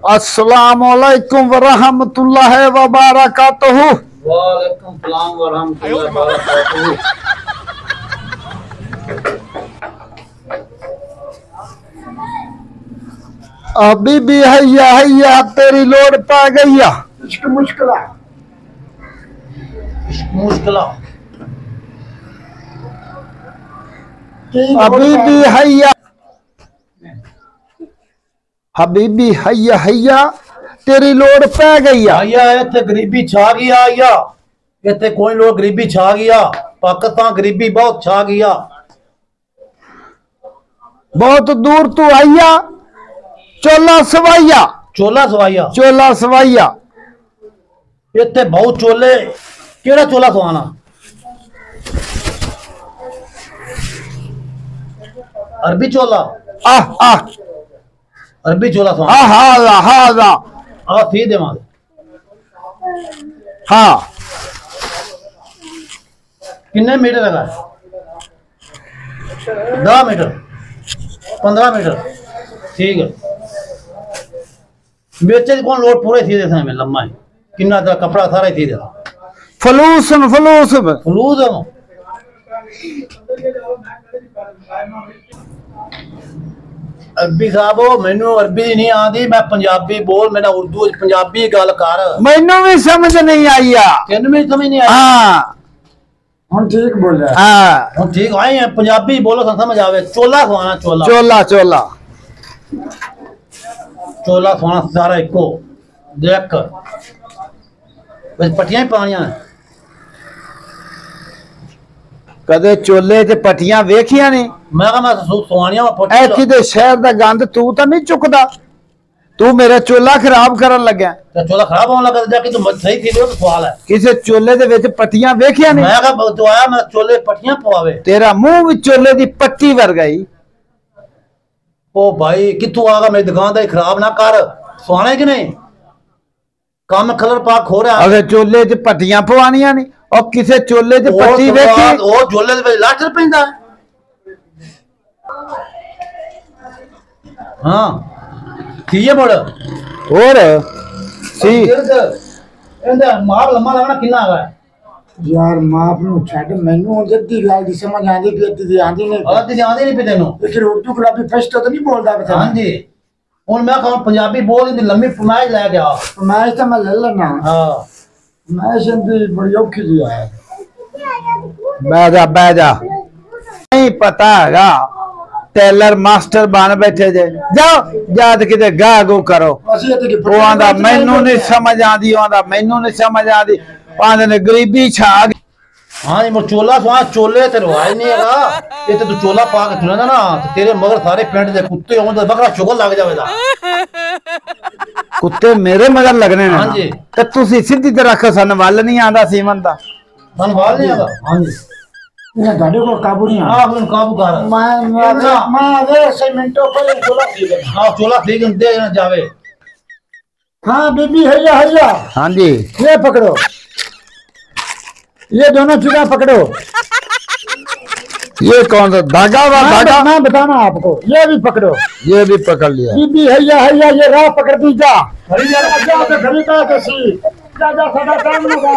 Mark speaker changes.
Speaker 1: अस्सलाम वालेकुम वरहमतुल्लाहि वबरकातुहू।
Speaker 2: वालेकुम सलाम वरहमतुल्लाहि वबरकातुहू।
Speaker 1: अभी भी हैया तेरी लोड पा गईया।
Speaker 2: इश्क मुश्किला
Speaker 1: अभी भी हैया हबीबी हैया तेरी लोड पै गईया।
Speaker 2: आया इत्थे गरीबी छा गया। आया इत्थे कोई लोग गरीबी छा गया। पाकिस्तान गरीबी बहुत छा गया।
Speaker 1: बहुत दूर तू आइया। चोला सवाइया
Speaker 2: इत्थे बहुत चोले। केड़ा चोला सवाना? अरबी चोला। अरबी चोला सवाना।
Speaker 1: हाजा
Speaker 2: थी देवांगे।
Speaker 1: हाँ
Speaker 2: किन्ने मीटर लगा? 10 मीटर 15 मीटर ठीक है। बेचे कौन लोड पूरे थी देता है लम्बा है किन्ना तेरा कपड़ा सारा ही थी देता
Speaker 1: फलूस
Speaker 2: फलूस है। अरबी साहब मैनू अरबी नहीं आती। मैं पंजाबी बोल मेरा उर्दू पंजाबी गल कर।
Speaker 1: मैनू भी समझ नहीं आई।
Speaker 2: तेन भी समझ नहीं आई।
Speaker 1: हाँ
Speaker 2: हम ठीक बोल रहे
Speaker 1: हाँ
Speaker 2: हम ठीक आए हैं। पंजाबी बोलो समझ आवे। चोला खवाना चोला खवाना सारा इको देख कर पट्टियां ही पानिया ने।
Speaker 1: कदे चोले च पट्टियां वेखिया ने?
Speaker 2: मैं सवानिया
Speaker 1: ऐसी दे शहर दा गंद तू तो नहीं चुकदा। तू मेरा चोला खराब करन लग्या।
Speaker 2: चोला खराब होने लगा जाके तू सही थी तो सवाल है।
Speaker 1: किसे चोले दे विच पट्टियां वेखिया ने?
Speaker 2: मैं कहा तू आया मैं चोले पट्टियां पवावे।
Speaker 1: तेरा मुंह भी चोले दी पट्टी वर्गाई।
Speaker 2: ओ भाई कितू आगा मेरी दुकान दा खराब ना कर। सवाने कि नहीं काम कलर पाक हो रहा।
Speaker 1: अगर चोले च पट्टियां पवानियां ने और किसे चोले च पट्टी वेखी
Speaker 2: ओ चोले दे विच लाटर पैंदा है। हां ठीक है बड़
Speaker 1: और सी
Speaker 2: ਇਹਦਾ ਮਾਪ ਲੰਮਾ ਲੱਗਣਾ ਕਿੰਨਾ ਹੈਗਾ
Speaker 3: यार माप नु छड मेनू जद्दी गल दी समझ आंदी पई ती आंदी नहीं
Speaker 2: आंदी नहीं पई तेनू
Speaker 3: लेकिन उर्दू गुलाबी फर्स्ट तो नहीं बोलदा बता।
Speaker 2: हां जी हुन मैं कहूं पंजाबी बोल दी लंबी फरमाइश ले गया।
Speaker 3: फरमाइश तो मैं ले लेना।
Speaker 2: हां
Speaker 3: मैं संदी बड़ी औखी जी है।
Speaker 1: बैठ जा नहीं पता हैगा टेलर मास्टर बन बैठे जे। जाओ जाद किते गाह गो करो। वो आंदा मैनू नहीं समझ आंदी। आंदा मैनू नहीं समझ आंदी। आंदे ने गरीबी छा गई।
Speaker 2: हां ये चोला सवा चोले ते रवाज नहीं हैगा। ये ते तू चोला पा के चुना ना तो तेरे मगर सारे पिंड दे कुत्ते हों तो बकरा चुगल लग जावेगा।
Speaker 1: कुत्ते मेरे मगर लगने ने।
Speaker 2: हां जी
Speaker 1: ते तुसी सीधी तरह सन वल नहीं आंदा सीमन दा।
Speaker 2: सन वल नहीं आंदा। हां जी
Speaker 3: ये गाड़ी को काबू नहीं आ।
Speaker 2: हां काबू कर।
Speaker 3: मैं वे 6 मिनटों पहले चोला ठीक है।
Speaker 2: हां चोला ठीक दे ना जावे।
Speaker 3: हां बीबी हैया
Speaker 1: हां जी
Speaker 3: ये पकड़ो। ये दोनों चूड़ा पकड़ो।
Speaker 1: ये कौन सा धागा वा धागा?
Speaker 3: मैं बताना आपको। ये भी पकड़ो।
Speaker 1: ये भी पकड़ लिया।
Speaker 3: बीबी हैया ये राह पकड़ दी जा। खरीदा जा खरीदा जा सादा काम लगा।